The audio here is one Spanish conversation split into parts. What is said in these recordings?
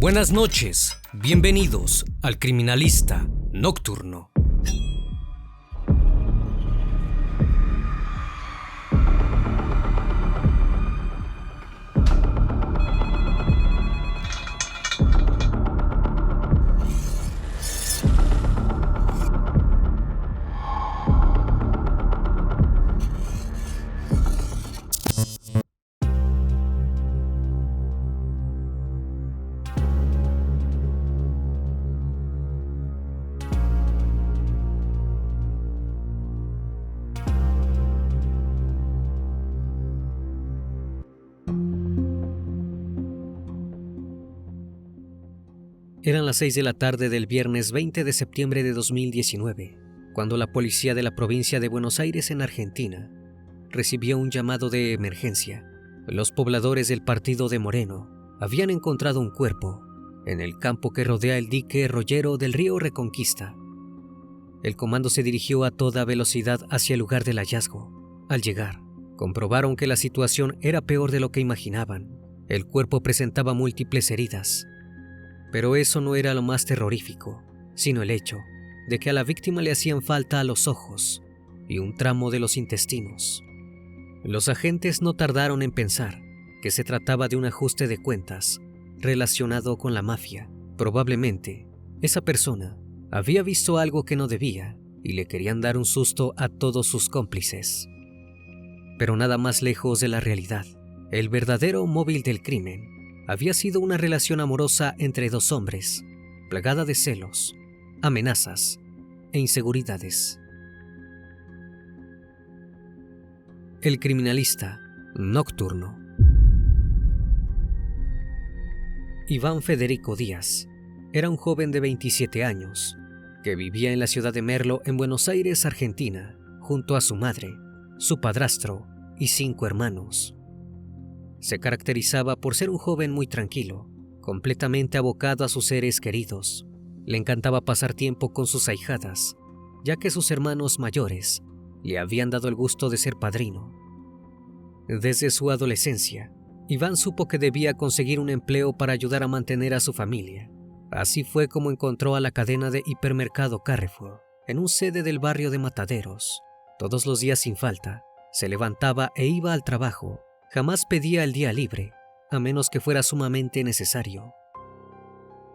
Buenas noches, bienvenidos al Criminalista Nocturno. Eran las 6 de la tarde del viernes 20 de septiembre de 2019, cuando la policía de la provincia de Buenos Aires, en Argentina, recibió un llamado de emergencia. Los pobladores del partido de Moreno habían encontrado un cuerpo en el campo que rodea el dique Rollero del río Reconquista. El comando se dirigió a toda velocidad hacia el lugar del hallazgo. Al llegar, comprobaron que la situación era peor de lo que imaginaban. El cuerpo presentaba múltiples heridas. Pero eso no era lo más terrorífico, sino el hecho de que a la víctima le hacían falta los ojos y un tramo de los intestinos. Los agentes no tardaron en pensar que se trataba de un ajuste de cuentas relacionado con la mafia. Probablemente, esa persona había visto algo que no debía y le querían dar un susto a todos sus cómplices. Pero nada más lejos de la realidad. El verdadero móvil del crimen había sido una relación amorosa entre dos hombres, plagada de celos, amenazas e inseguridades. El Criminalista Nocturno. Iván Federico Díaz era un joven de 27 años que vivía en la ciudad de Merlo, en Buenos Aires, Argentina, junto a su madre, su padrastro y 5 hermanos. Se caracterizaba por ser un joven muy tranquilo, completamente abocado a sus seres queridos. Le encantaba pasar tiempo con sus ahijadas, ya que sus hermanos mayores le habían dado el gusto de ser padrino. Desde su adolescencia, Iván supo que debía conseguir un empleo para ayudar a mantener a su familia. Así fue como encontró a la cadena de hipermercado Carrefour, en un sede del barrio de Mataderos. Todos los días sin falta, se levantaba e iba al trabajo. Jamás pedía el día libre, a menos que fuera sumamente necesario.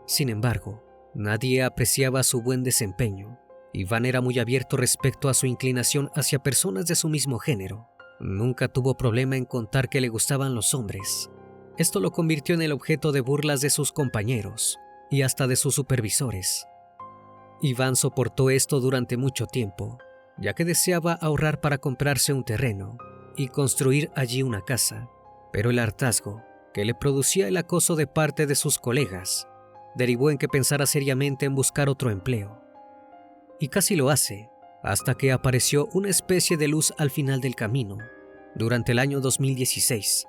Sin embargo, nadie apreciaba su buen desempeño. Iván era muy abierto respecto a su inclinación hacia personas de su mismo género. Nunca tuvo problema en contar que le gustaban los hombres. Esto lo convirtió en el objeto de burlas de sus compañeros y hasta de sus supervisores. Iván soportó esto durante mucho tiempo, ya que deseaba ahorrar para comprarse un terreno y construir allí una casa, pero el hartazgo que le producía el acoso de parte de sus colegas derivó en que pensara seriamente en buscar otro empleo. Y casi lo hace, hasta que apareció una especie de luz al final del camino. Durante el año 2016,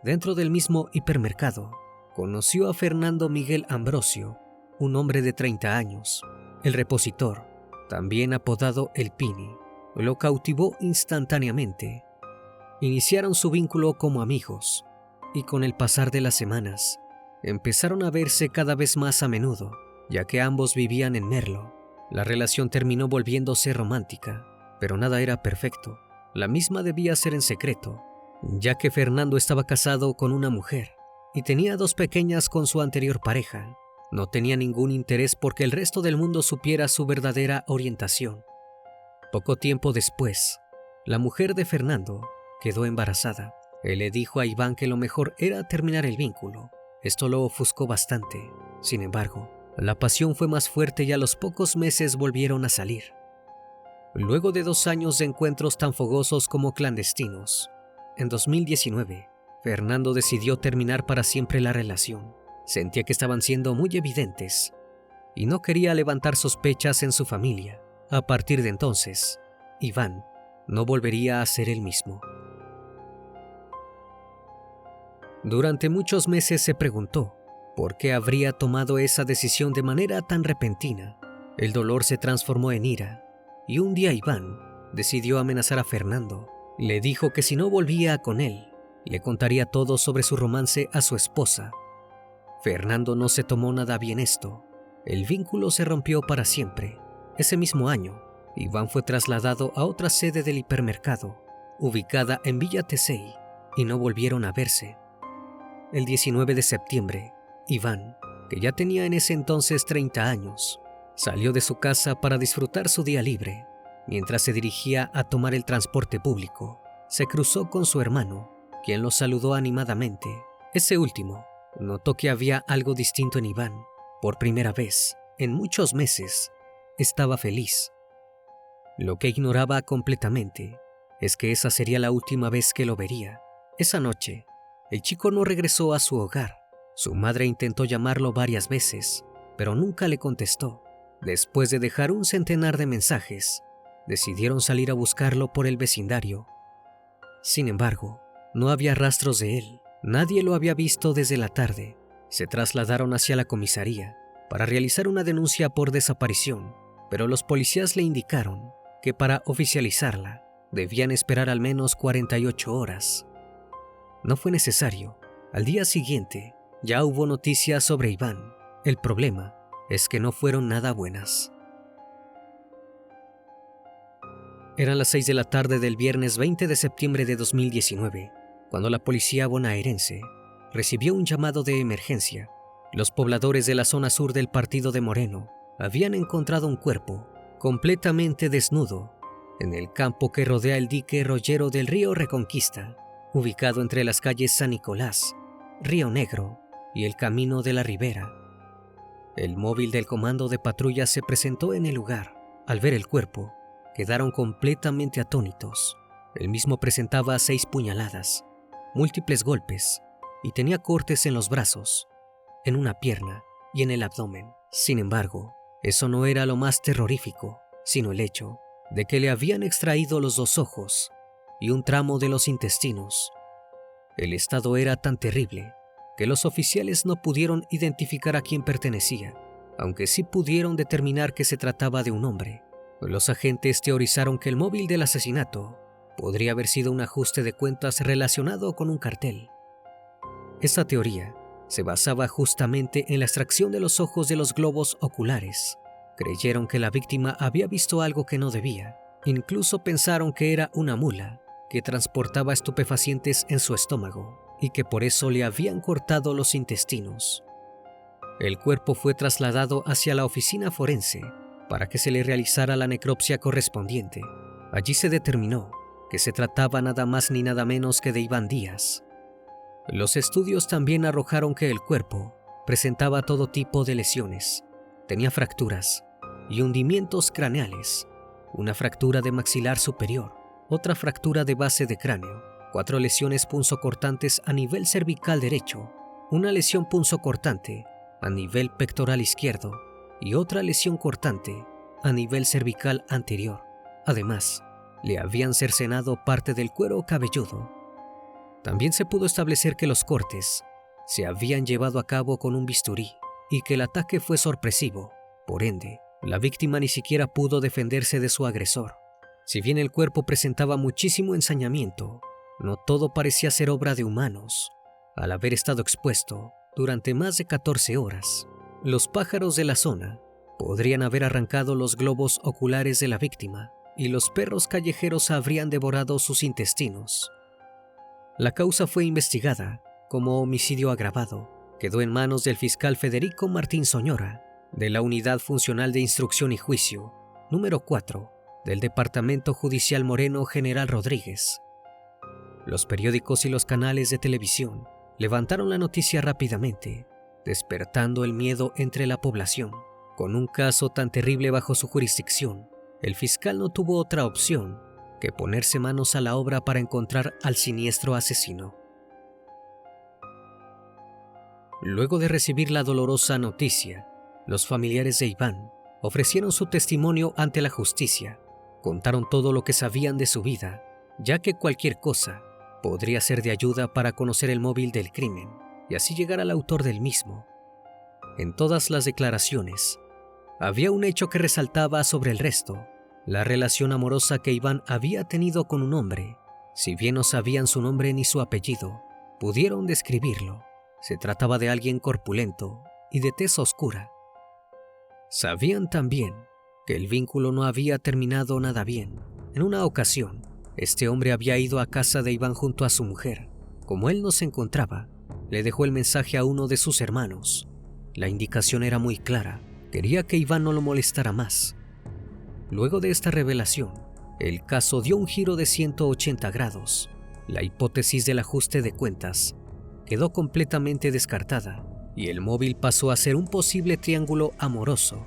dentro del mismo hipermercado, conoció a Fernando Miguel Ambrosio, un hombre de 30 años, el repositor, también apodado El Pini. Lo cautivó instantáneamente. Iniciaron su vínculo como amigos, y con el pasar de las semanas, empezaron a verse cada vez más a menudo, ya que ambos vivían en Merlo. La relación terminó volviéndose romántica, pero nada era perfecto. La misma debía ser en secreto, ya que Fernando estaba casado con una mujer y tenía 2 pequeñas con su anterior pareja. No tenía ningún interés porque el resto del mundo supiera su verdadera orientación. Poco tiempo después, la mujer de Fernando quedó embarazada. Él le dijo a Iván que lo mejor era terminar el vínculo. Esto lo ofuscó bastante. Sin embargo, la pasión fue más fuerte y a los pocos meses volvieron a salir. Luego de 2 años de encuentros tan fogosos como clandestinos, en 2019, Fernando decidió terminar para siempre la relación. Sentía que estaban siendo muy evidentes y no quería levantar sospechas en su familia. A partir de entonces, Iván no volvería a ser el mismo. Durante muchos meses se preguntó por qué habría tomado esa decisión de manera tan repentina. El dolor se transformó en ira, y un día Iván decidió amenazar a Fernando. Le dijo que si no volvía con él, le contaría todo sobre su romance a su esposa. Fernando no se tomó nada bien esto. El vínculo se rompió para siempre. Ese mismo año, Iván fue trasladado a otra sede del hipermercado, ubicada en Villa Tesey, y no volvieron a verse. El 19 de septiembre, Iván, que ya tenía en ese entonces 30 años, salió de su casa para disfrutar su día libre. Mientras se dirigía a tomar el transporte público, se cruzó con su hermano, quien lo saludó animadamente. Ese último notó que había algo distinto en Iván. Por primera vez, en muchos meses, estaba feliz. Lo que ignoraba completamente es que esa sería la última vez que lo vería. Esa noche, el chico no regresó a su hogar. Su madre intentó llamarlo varias veces, pero nunca le contestó. Después de dejar un centenar de mensajes, decidieron salir a buscarlo por el vecindario. Sin embargo, no había rastros de él. Nadie lo había visto desde la tarde. Se trasladaron hacia la comisaría para realizar una denuncia por desaparición, pero los policías le indicaron que para oficializarla debían esperar al menos 48 horas. No fue necesario. Al día siguiente ya hubo noticias sobre Iván. El problema es que no fueron nada buenas. Eran las 6 de la tarde del viernes 20 de septiembre de 2019, cuando la policía bonaerense recibió un llamado de emergencia. Los pobladores de la zona sur del partido de Moreno habían encontrado un cuerpo completamente desnudo en el campo que rodea el dique rollero del río Reconquista, ubicado entre las calles San Nicolás, Río Negro y el Camino de la Ribera. El móvil del comando de patrulla se presentó en el lugar. Al ver el cuerpo, quedaron completamente atónitos. El mismo presentaba 6 puñaladas, múltiples golpes, y tenía cortes en los brazos, en una pierna y en el abdomen. Sin embargo, eso no era lo más terrorífico, sino el hecho de que le habían extraído los 2 ojos y un tramo de los intestinos. El estado era tan terrible que los oficiales no pudieron identificar a quién pertenecía, aunque sí pudieron determinar que se trataba de un hombre. Los agentes teorizaron que el móvil del asesinato podría haber sido un ajuste de cuentas relacionado con un cartel. Esta teoría se basaba justamente en la extracción de los ojos de los globos oculares. Creyeron que la víctima había visto algo que no debía. Incluso pensaron que era una mula que transportaba estupefacientes en su estómago y que por eso le habían cortado los intestinos. El cuerpo fue trasladado hacia la oficina forense para que se le realizara la necropsia correspondiente. Allí se determinó que se trataba nada más ni nada menos que de Iván Díaz. Los estudios también arrojaron que el cuerpo presentaba todo tipo de lesiones. Tenía fracturas y hundimientos craneales, una fractura de maxilar superior, otra fractura de base de cráneo, 4 lesiones punzocortantes a nivel cervical derecho, una lesión punzocortante a nivel pectoral izquierdo y otra lesión cortante a nivel cervical anterior. Además, le habían cercenado parte del cuero cabelludo. También se pudo establecer que los cortes se habían llevado a cabo con un bisturí y que el ataque fue sorpresivo. Por ende, la víctima ni siquiera pudo defenderse de su agresor. Si bien el cuerpo presentaba muchísimo ensañamiento, no todo parecía ser obra de humanos. Al haber estado expuesto durante más de 14 horas, los pájaros de la zona podrían haber arrancado los globos oculares de la víctima y los perros callejeros habrían devorado sus intestinos. La causa fue investigada como homicidio agravado. Quedó en manos del fiscal Federico Martín Soñora, de la Unidad Funcional de Instrucción y Juicio, número 4, del Departamento Judicial Moreno General Rodríguez. Los periódicos y los canales de televisión levantaron la noticia rápidamente, despertando el miedo entre la población. Con un caso tan terrible bajo su jurisdicción, el fiscal no tuvo otra opción que ponerse manos a la obra para encontrar al siniestro asesino. Luego de recibir la dolorosa noticia, los familiares de Iván ofrecieron su testimonio ante la justicia. Contaron todo lo que sabían de su vida, ya que cualquier cosa podría ser de ayuda para conocer el móvil del crimen y así llegar al autor del mismo. En todas las declaraciones, había un hecho que resaltaba sobre el resto: la relación amorosa que Iván había tenido con un hombre. Si bien no sabían su nombre ni su apellido, pudieron describirlo. se trataba de alguien corpulento y de tez oscura. Sabían también que el vínculo no había terminado nada bien. En una ocasión, este hombre había ido a casa de Iván junto a su mujer. Como él no se encontraba, le dejó el mensaje a uno de sus hermanos. La indicación era muy clara, quería que Iván no lo molestara más. Luego de esta revelación, el caso dio un giro de 180 grados. La hipótesis del ajuste de cuentas quedó completamente descartada y el móvil pasó a ser un posible triángulo amoroso.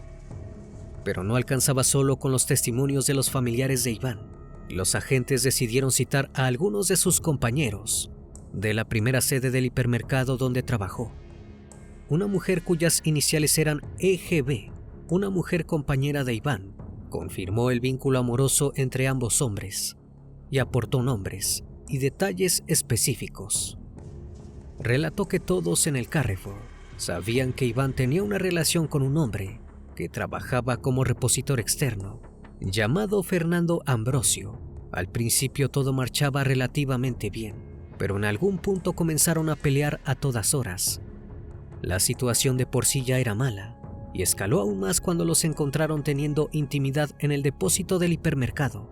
Pero no alcanzaba solo con los testimonios de los familiares de Iván. Los agentes decidieron citar a algunos de sus compañeros de la primera sede del hipermercado donde trabajó. Una mujer cuyas iniciales eran EGB, una mujer compañera de Iván, confirmó el vínculo amoroso entre ambos hombres y aportó nombres y detalles específicos. Relató que todos en el Carrefour sabían que Iván tenía una relación con un hombre que trabajaba como repositor externo, llamado Fernando Ambrosio. Al principio todo marchaba relativamente bien, pero en algún punto comenzaron a pelear a todas horas. La situación de por sí ya era mala, y escaló aún más cuando los encontraron teniendo intimidad en el depósito del hipermercado.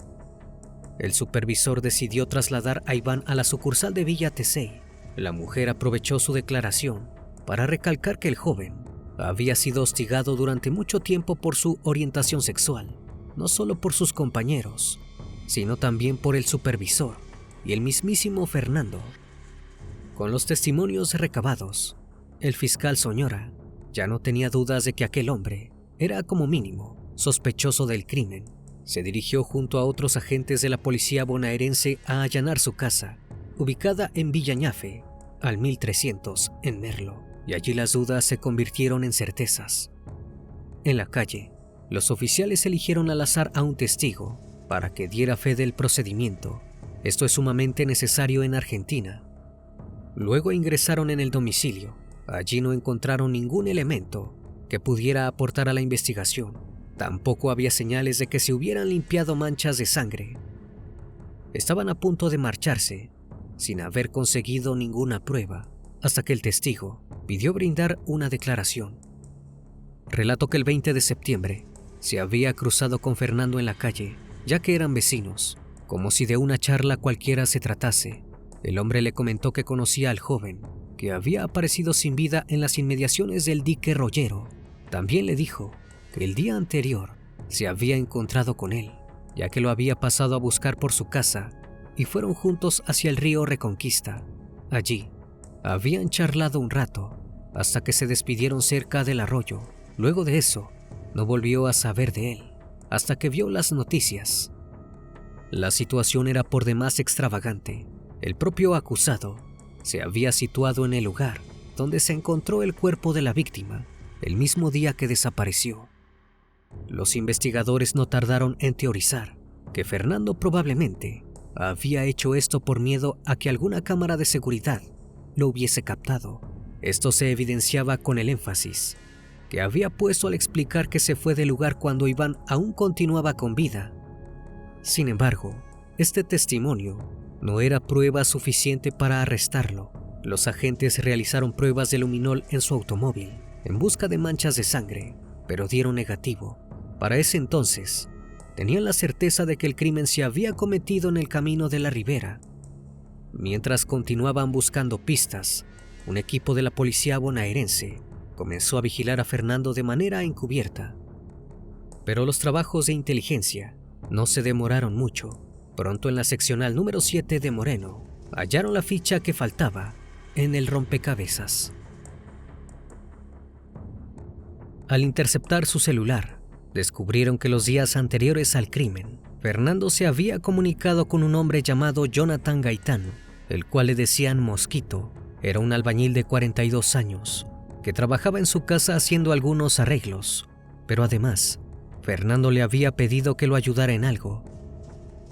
El supervisor decidió trasladar a Iván a la sucursal de Villa Tesey. La mujer aprovechó su declaración para recalcar que el joven había sido hostigado durante mucho tiempo por su orientación sexual, no solo por sus compañeros, sino también por el supervisor y el mismísimo Fernando. Con los testimonios recabados, el fiscal Soñora ya no tenía dudas de que aquel hombre era como mínimo sospechoso del crimen. Se dirigió junto a otros agentes de la policía bonaerense a allanar su casa, ubicada en Villa Ñafe, al 1300 en Merlo, y allí las dudas se convirtieron en certezas. En la calle, los oficiales eligieron al azar a un testigo para que diera fe del procedimiento. Esto es sumamente necesario en Argentina. Luego ingresaron en el domicilio. Allí no encontraron ningún elemento que pudiera aportar a la investigación. Tampoco había señales de que se hubieran limpiado manchas de sangre. Estaban a punto de marcharse, sin haber conseguido ninguna prueba, hasta que el testigo pidió brindar una declaración. Relató que el 20 de septiembre se había cruzado con Fernando en la calle, ya que eran vecinos, como si de una charla cualquiera se tratase. El hombre le comentó que conocía al joven, que había aparecido sin vida en las inmediaciones del dique Rollero. También le dijo que el día anterior se había encontrado con él, ya que lo había pasado a buscar por su casa y fueron juntos hacia el río Reconquista. Allí habían charlado un rato hasta que se despidieron cerca del arroyo. Luego de eso, no volvió a saber de él hasta que vio las noticias. La situación era por demás extravagante. El propio acusado se había situado en el lugar donde se encontró el cuerpo de la víctima el mismo día que desapareció. Los investigadores no tardaron en teorizar que Fernando probablemente había hecho esto por miedo a que alguna cámara de seguridad lo hubiese captado. Esto se evidenciaba con el énfasis que había puesto al explicar que se fue del lugar cuando Iván aún continuaba con vida. Sin embargo, este testimonio no era prueba suficiente para arrestarlo. Los agentes realizaron pruebas de luminol en su automóvil en busca de manchas de sangre, pero dieron negativo. Para ese entonces, tenían la certeza de que el crimen se había cometido en el camino de la Ribera. Mientras continuaban buscando pistas, un equipo de la policía bonaerense comenzó a vigilar a Fernando de manera encubierta. Pero los trabajos de inteligencia no se demoraron mucho. Pronto en la seccional número 7 de Moreno, hallaron la ficha que faltaba en el rompecabezas. Al interceptar su celular, descubrieron que los días anteriores al crimen, Fernando se había comunicado con un hombre llamado Jonathan Gaitán, el cual le decían Mosquito. Era un albañil de 42 años, que trabajaba en su casa haciendo algunos arreglos, pero además, Fernando le había pedido que lo ayudara en algo.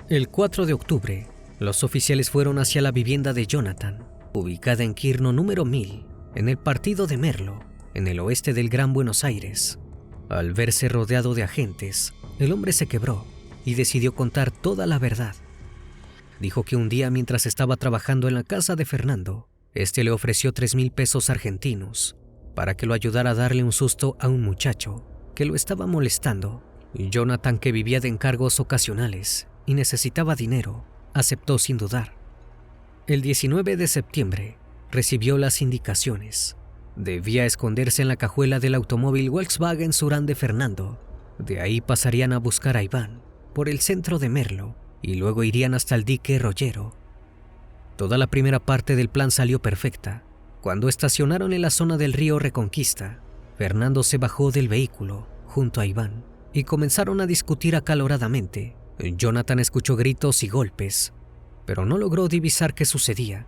El 4 de octubre, los oficiales fueron hacia la vivienda de Jonathan, ubicada en Quirno número 1000, en el partido de Merlo, en el oeste del Gran Buenos Aires. Al verse rodeado de agentes, el hombre se quebró y decidió contar toda la verdad. Dijo que un día mientras estaba trabajando en la casa de Fernando, Este le ofreció 3,000 pesos argentinos para que lo ayudara a darle un susto a un muchacho que lo estaba molestando. Jonathan, que vivía de encargos ocasionales y necesitaba dinero, aceptó sin dudar. El 19 de septiembre recibió las indicaciones. Debía esconderse en la cajuela del automóvil Volkswagen Surán de Fernando. De ahí pasarían a buscar a Iván por el centro de Merlo y luego irían hasta el dique Rollero. Toda la primera parte del plan salió perfecta. Cuando estacionaron en la zona del río Reconquista, Fernando se bajó del vehículo junto a Iván y comenzaron a discutir acaloradamente. Jonathan escuchó gritos y golpes, pero no logró divisar qué sucedía.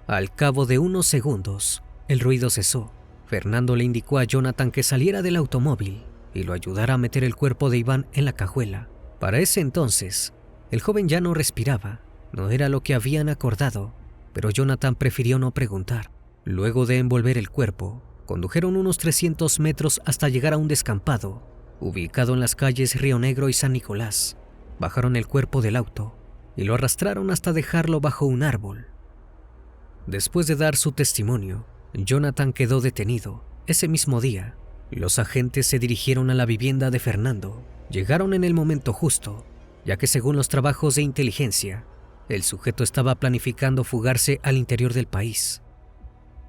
Al cabo de unos segundos, el ruido cesó. Fernando le indicó a Jonathan que saliera del automóvil y lo ayudara a meter el cuerpo de Iván en la cajuela. Para ese entonces, el joven ya no respiraba. No era lo que habían acordado, pero Jonathan prefirió no preguntar. Luego de envolver el cuerpo, condujeron unos 300 metros hasta llegar a un descampado, ubicado en las calles Río Negro y San Nicolás. Bajaron el cuerpo del auto y lo arrastraron hasta dejarlo bajo un árbol. Después de dar su testimonio, Jonathan quedó detenido. Ese mismo día, los agentes se dirigieron a la vivienda de Fernando. Llegaron en el momento justo, ya que según los trabajos de inteligencia, el sujeto estaba planificando fugarse al interior del país.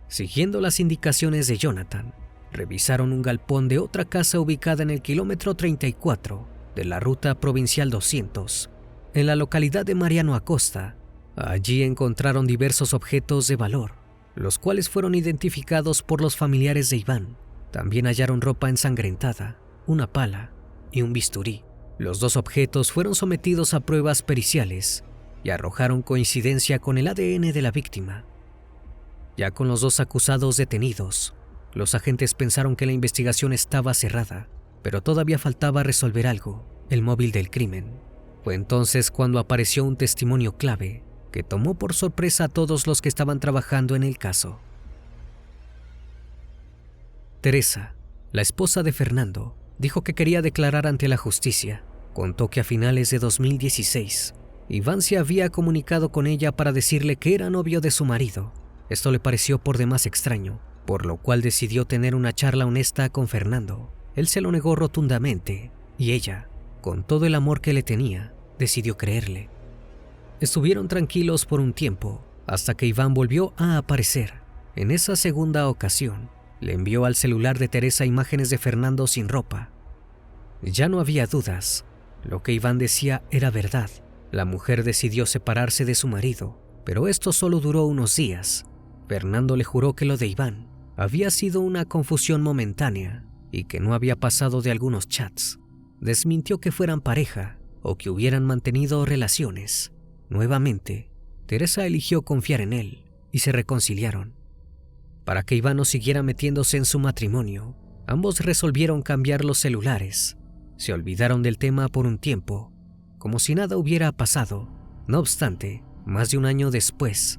Siguiendo las indicaciones de Jonathan, revisaron un galpón de otra casa ubicada en el kilómetro 34 de la ruta provincial 200, en la localidad de Mariano Acosta. Allí encontraron diversos objetos de valor, los cuales fueron identificados por los familiares de Iván. También hallaron ropa ensangrentada, una pala y un bisturí. Los dos objetos fueron sometidos a pruebas periciales y arrojaron coincidencia con el ADN de la víctima. Ya con los dos acusados detenidos, los agentes pensaron que la investigación estaba cerrada, pero todavía faltaba resolver algo: el móvil del crimen. Fue entonces cuando apareció un testimonio clave que tomó por sorpresa a todos los que estaban trabajando en el caso. Teresa, la esposa de Fernando, dijo que quería declarar ante la justicia. Contó que a finales de 2016, Iván se había comunicado con ella para decirle que era novio de su marido. Esto le pareció por demás extraño, por lo cual decidió tener una charla honesta con Fernando. Él se lo negó rotundamente y ella, con todo el amor que le tenía, decidió creerle. Estuvieron tranquilos por un tiempo, hasta que Iván volvió a aparecer. En esa segunda ocasión, le envió al celular de Teresa imágenes de Fernando sin ropa. Ya no había dudas. Lo que Iván decía era verdad. La mujer decidió separarse de su marido, pero esto solo duró unos días. Fernando le juró que lo de Iván había sido una confusión momentánea y que no había pasado de algunos chats. Desmintió que fueran pareja o que hubieran mantenido relaciones. Nuevamente, Teresa eligió confiar en él y se reconciliaron. Para que Iván no siguiera metiéndose en su matrimonio, ambos resolvieron cambiar los celulares. Se olvidaron del tema por un tiempo, como si nada hubiera pasado. No obstante, más de un año después,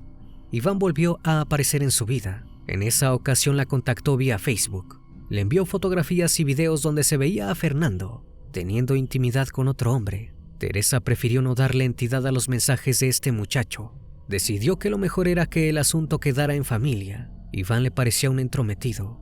Iván volvió a aparecer en su vida. En esa ocasión la contactó vía Facebook. Le envió fotografías y videos donde se veía a Fernando teniendo intimidad con otro hombre. Teresa prefirió no darle entidad a los mensajes de este muchacho. Decidió que lo mejor era que el asunto quedara en familia. Iván le parecía un entrometido.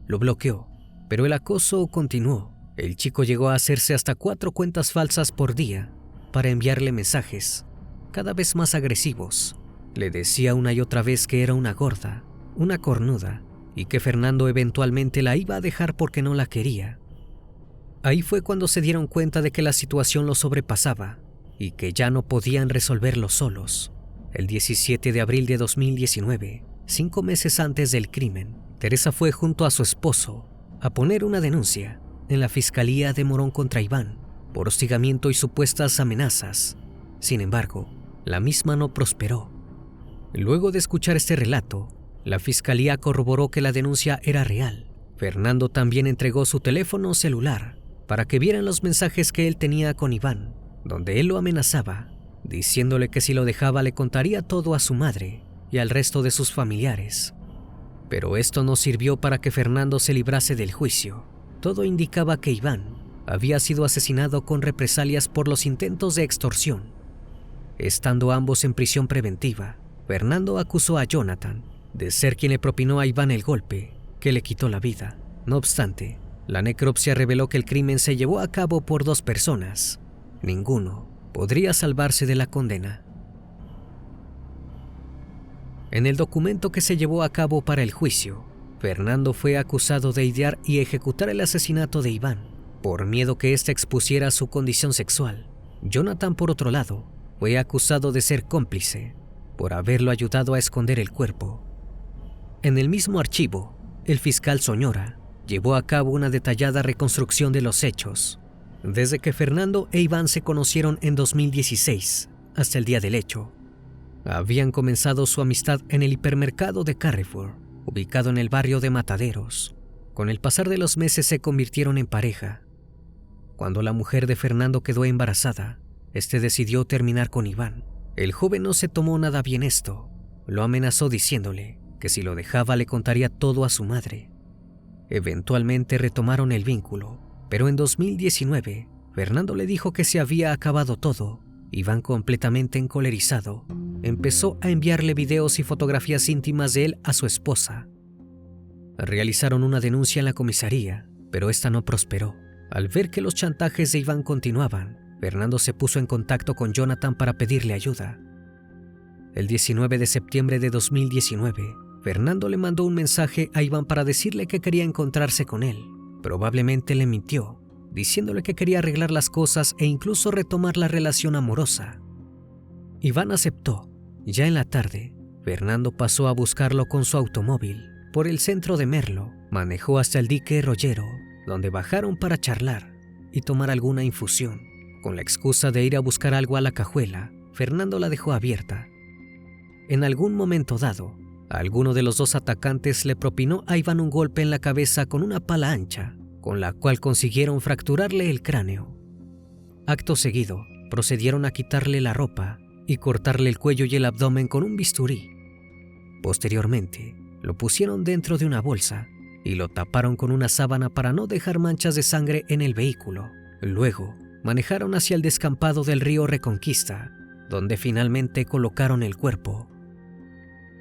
Lo bloqueó, pero el acoso continuó. El chico llegó a hacerse hasta 4 cuentas falsas por día para enviarle mensajes, cada vez más agresivos. Le decía una y otra vez que era una gorda, una cornuda, y que Fernando eventualmente la iba a dejar porque no la quería. Ahí fue cuando se dieron cuenta de que la situación los sobrepasaba y que ya no podían resolverlo solos. El 17 de abril de 2019, 5 meses antes del crimen, Teresa fue junto a su esposo a poner una denuncia en la Fiscalía de Morón contra Iván por hostigamiento y supuestas amenazas. Sin embargo, la misma no prosperó. Luego de escuchar este relato, la Fiscalía corroboró que la denuncia era real. Fernando también entregó su teléfono celular para que vieran los mensajes que él tenía con Iván, donde él lo amenazaba, diciéndole que si lo dejaba le contaría todo a su madre y al resto de sus familiares. Pero esto no sirvió para que Fernando se librase del juicio. Todo indicaba que Iván había sido asesinado con represalias por los intentos de extorsión. Estando ambos en prisión preventiva, Fernando acusó a Jonathan de ser quien le propinó a Iván el golpe que le quitó la vida. No obstante, la necropsia reveló que el crimen se llevó a cabo por 2 personas. Ninguno podría salvarse de la condena. En el documento que se llevó a cabo para el juicio, Fernando fue acusado de idear y ejecutar el asesinato de Iván, por miedo que éste expusiera su condición sexual. Jonathan, por otro lado, fue acusado de ser cómplice, por haberlo ayudado a esconder el cuerpo. En el mismo archivo, el fiscal Soñora llevó a cabo una detallada reconstrucción de los hechos, desde que Fernando e Iván se conocieron en 2016 hasta el día del hecho. Habían comenzado su amistad en el hipermercado de Carrefour, ubicado en el barrio de Mataderos. Con el pasar de los meses se convirtieron en pareja. Cuando la mujer de Fernando quedó embarazada, este decidió terminar con Iván. El joven no se tomó nada bien esto. Lo amenazó diciéndole que si lo dejaba le contaría todo a su madre. Eventualmente retomaron el vínculo, pero en 2019, Fernando le dijo que se había acabado todo. Iván, completamente encolerizado, empezó a enviarle videos y fotografías íntimas de él a su esposa. Realizaron una denuncia en la comisaría, pero esta no prosperó. Al ver que los chantajes de Iván continuaban, Fernando se puso en contacto con Jonathan para pedirle ayuda. El 19 de septiembre de 2019, Fernando le mandó un mensaje a Iván para decirle que quería encontrarse con él. Probablemente le mintió, diciéndole que quería arreglar las cosas e incluso retomar la relación amorosa. Iván aceptó. Ya en la tarde, Fernando pasó a buscarlo con su automóvil por el centro de Merlo. Manejó hasta el dique Rollero, donde bajaron para charlar y tomar alguna infusión. Con la excusa de ir a buscar algo a la cajuela, Fernando la dejó abierta. En algún momento dado, alguno de los 2 atacantes le propinó a Iván un golpe en la cabeza con una pala ancha, con la cual consiguieron fracturarle el cráneo. Acto seguido, procedieron a quitarle la ropa y cortarle el cuello y el abdomen con un bisturí. Posteriormente, lo pusieron dentro de una bolsa y lo taparon con una sábana para no dejar manchas de sangre en el vehículo. Luego, manejaron hacia el descampado del río Reconquista, donde finalmente colocaron el cuerpo.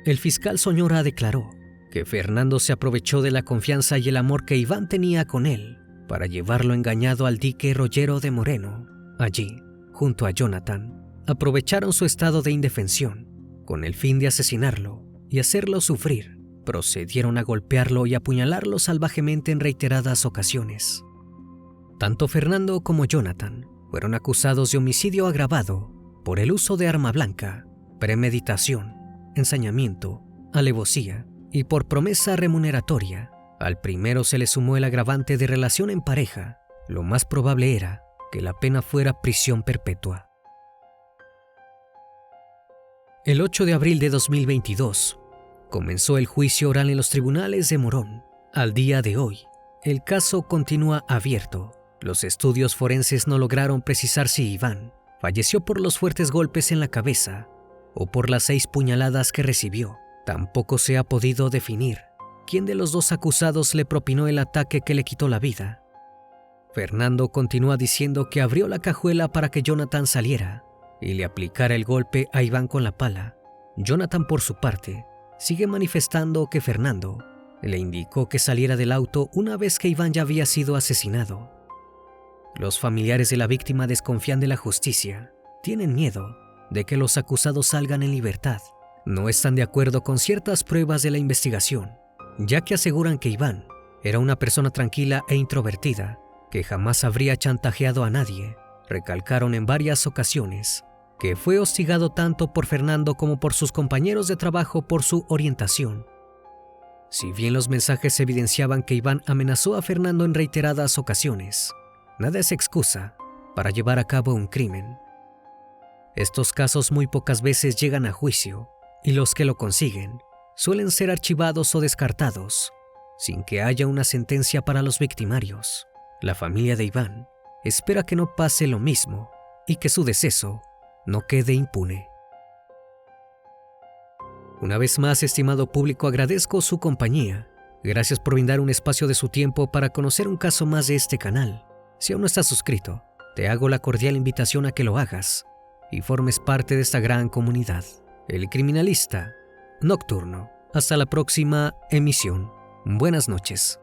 El fiscal Soñora declaró que Fernando se aprovechó de la confianza y el amor que Iván tenía con él para llevarlo engañado al dique Rollero de Moreno. Allí, junto a Jonathan, aprovecharon su estado de indefensión con el fin de asesinarlo y hacerlo sufrir. Procedieron a golpearlo y apuñalarlo salvajemente en reiteradas ocasiones. Tanto Fernando como Jonathan fueron acusados de homicidio agravado por el uso de arma blanca, premeditación, ensañamiento, alevosía y por promesa remuneratoria. Al primero se le sumó el agravante de relación en pareja. Lo más probable era que la pena fuera prisión perpetua. El 8 de abril de 2022 comenzó el juicio oral en los tribunales de Morón. Al día de hoy, el caso continúa abierto. Los estudios forenses no lograron precisar si Iván falleció por los fuertes golpes en la cabeza o por las 6 puñaladas que recibió. Tampoco se ha podido definir quién de los 2 acusados le propinó el ataque que le quitó la vida. Fernando continúa diciendo que abrió la cajuela para que Jonathan saliera y le aplicara el golpe a Iván con la pala. Jonathan, por su parte, sigue manifestando que Fernando le indicó que saliera del auto una vez que Iván ya había sido asesinado. Los familiares de la víctima desconfían de la justicia, tienen miedo de que los acusados salgan en libertad. No están de acuerdo con ciertas pruebas de la investigación, ya que aseguran que Iván era una persona tranquila e introvertida, que jamás habría chantajeado a nadie. Recalcaron en varias ocasiones que fue hostigado tanto por Fernando como por sus compañeros de trabajo por su orientación. Si bien los mensajes evidenciaban que Iván amenazó a Fernando en reiteradas ocasiones, nada es excusa para llevar a cabo un crimen. Estos casos muy pocas veces llegan a juicio, y los que lo consiguen suelen ser archivados o descartados, sin que haya una sentencia para los victimarios. La familia de Iván espera que no pase lo mismo y que su deceso no quede impune. Una vez más, estimado público, agradezco su compañía. Gracias por brindar un espacio de su tiempo para conocer un caso más de este canal. Si aún no estás suscrito, te hago la cordial invitación a que lo hagas y formes parte de esta gran comunidad. El Criminalista Nocturno. Hasta la próxima emisión. Buenas noches.